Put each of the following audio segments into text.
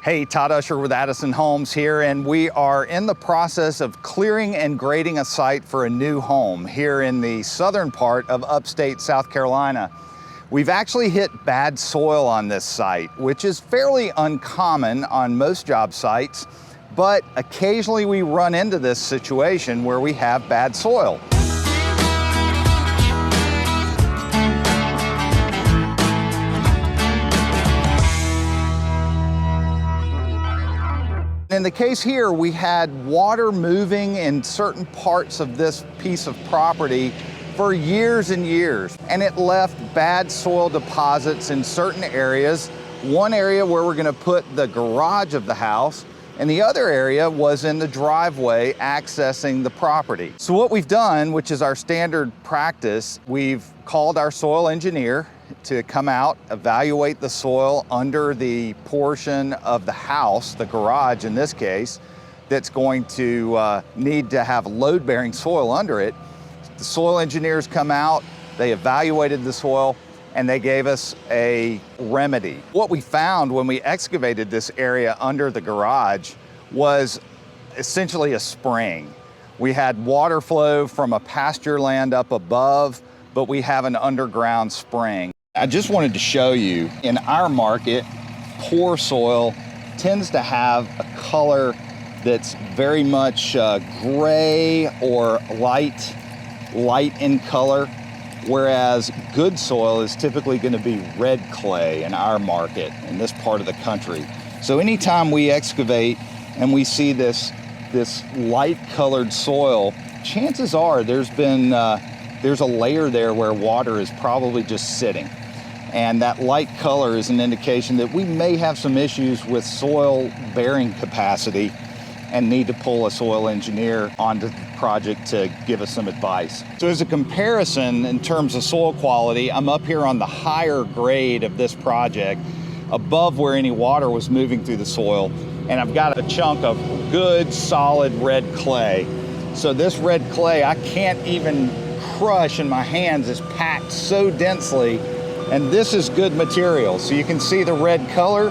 Hey, Todd Usher with Addison Homes here, and we are in the process of clearing and grading a site for a new home here in the southern part of upstate South Carolina. We've actually hit bad soil on this site, which is fairly uncommon on most job sites, but occasionally we run into this situation where we have bad soil. In the case here, we had water moving in certain parts of this piece of property for years and years, and it left bad soil deposits in certain areas. One area where we're going to put the garage of the house, and the other area was in the driveway accessing the property. So what we've done, which is our standard practice, we've called our soil engineer to come out, evaluate the soil under the portion of the house, the garage in this case, that's going to need to have load-bearing soil under it. The soil engineers come out, they evaluated the soil, and they gave us a remedy. What we found when we excavated this area under the garage was essentially a spring. We had water flow from a pasture land up above, but we have an underground spring. I just wanted to show you, in our market, poor soil tends to have a color that's very much gray or light in color, whereas good soil is typically going to be red clay in our market, in this part of the country. So anytime we excavate and we see this light colored soil, chances are there's a layer there where water is probably just sitting. And that light color is an indication that we may have some issues with soil bearing capacity and need to pull a soil engineer onto the project to give us some advice. So as a comparison in terms of soil quality, I'm up here on the higher grade of this project, above where any water was moving through the soil, and I've got a chunk of good solid red clay. So this red clay I can't even crush in my hands, is packed so densely, and this is good material. So you can see the red color,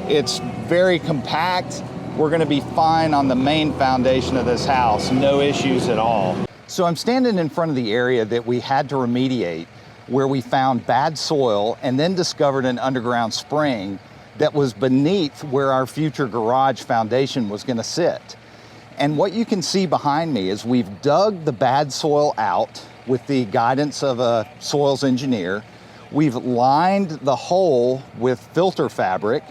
it's very compact. We're gonna be fine on the main foundation of this house, no issues at all. So I'm standing in front of the area that we had to remediate, where we found bad soil and then discovered an underground spring that was beneath where our future garage foundation was gonna sit. And what you can see behind me is we've dug the bad soil out with the guidance of a soils engineer. We've lined the hole with filter fabric,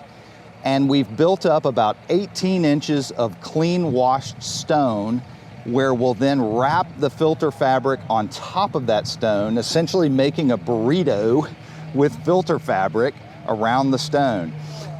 and we've built up about 18 inches of clean washed stone, where we'll then wrap the filter fabric on top of that stone, essentially making a burrito with filter fabric around the stone.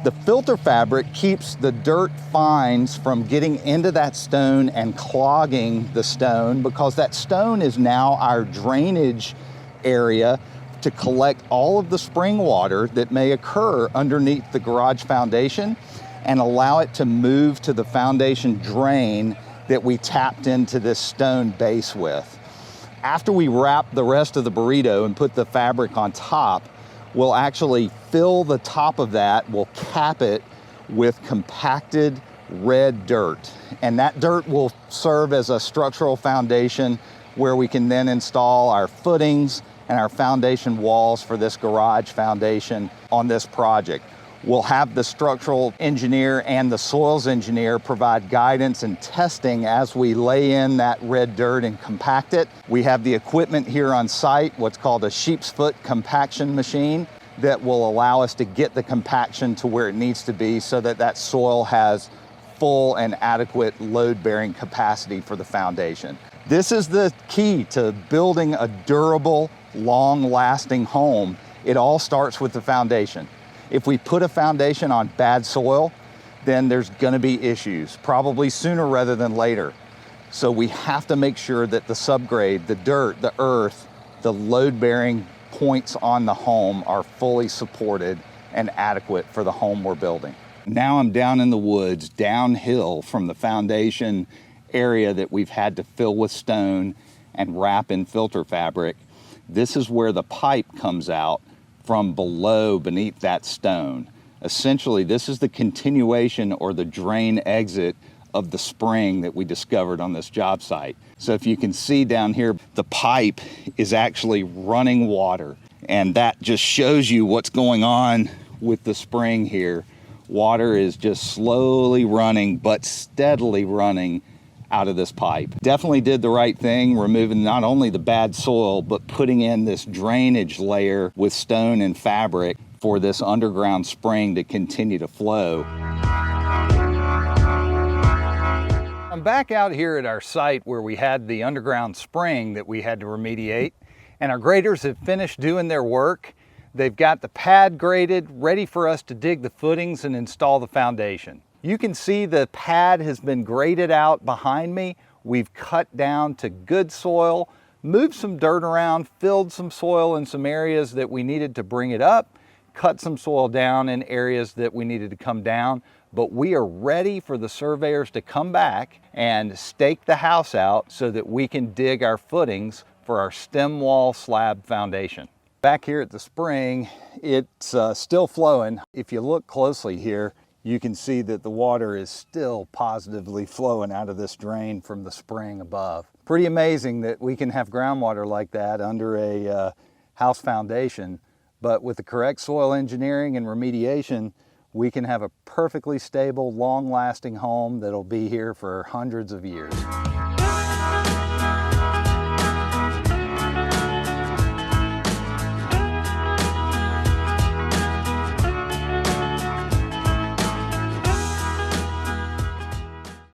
The filter fabric keeps the dirt fines from getting into that stone and clogging the stone, because that stone is now our drainage area to collect all of the spring water that may occur underneath the garage foundation and allow it to move to the foundation drain that we tapped into this stone base with. After we wrap the rest of the burrito and put the fabric on top, we'll actually fill the top of that, we'll cap it with compacted red dirt. And that dirt will serve as a structural foundation where we can then install our footings and our foundation walls for this garage foundation on this project. We'll have the structural engineer and the soils engineer provide guidance and testing as we lay in that red dirt and compact it. We have the equipment here on site, what's called a sheep's foot compaction machine, that will allow us to get the compaction to where it needs to be so that that soil has full and adequate load-bearing capacity for the foundation. This is the key to building a durable, long-lasting home. It all starts with the foundation. If we put a foundation on bad soil, then there's gonna be issues, probably sooner rather than later. So we have to make sure that the subgrade, the dirt, the earth, the load-bearing points on the home are fully supported and adequate for the home we're building. Now I'm down in the woods, downhill from the foundation area that we've had to fill with stone and wrap in filter fabric. This is where the pipe comes out from below, beneath that stone. Essentially, this is the continuation or the drain exit of the spring that we discovered on this job site. So if you can see down here, the pipe is actually running water, and that just shows you what's going on with the spring here. Water is just slowly running, but steadily running out of this pipe. Definitely did the right thing, removing not only the bad soil, but putting in this drainage layer with stone and fabric for this underground spring to continue to flow. I'm back out here at our site where we had the underground spring that we had to remediate, and our graders have finished doing their work. They've got the pad graded, ready for us to dig the footings and install the foundation. You can see the pad has been graded out behind me. We've cut down to good soil, moved some dirt around, filled some soil in some areas that we needed to bring it up, cut some soil down in areas that we needed to come down, but we are ready for the surveyors to come back and stake the house out so that we can dig our footings for our stem wall slab foundation. Back here at the spring, it's still flowing. If you look closely here, you can see that the water is still positively flowing out of this drain from the spring above. Pretty amazing that we can have groundwater like that under a house foundation, but with the correct soil engineering and remediation, we can have a perfectly stable, long-lasting home that'll be here for hundreds of years.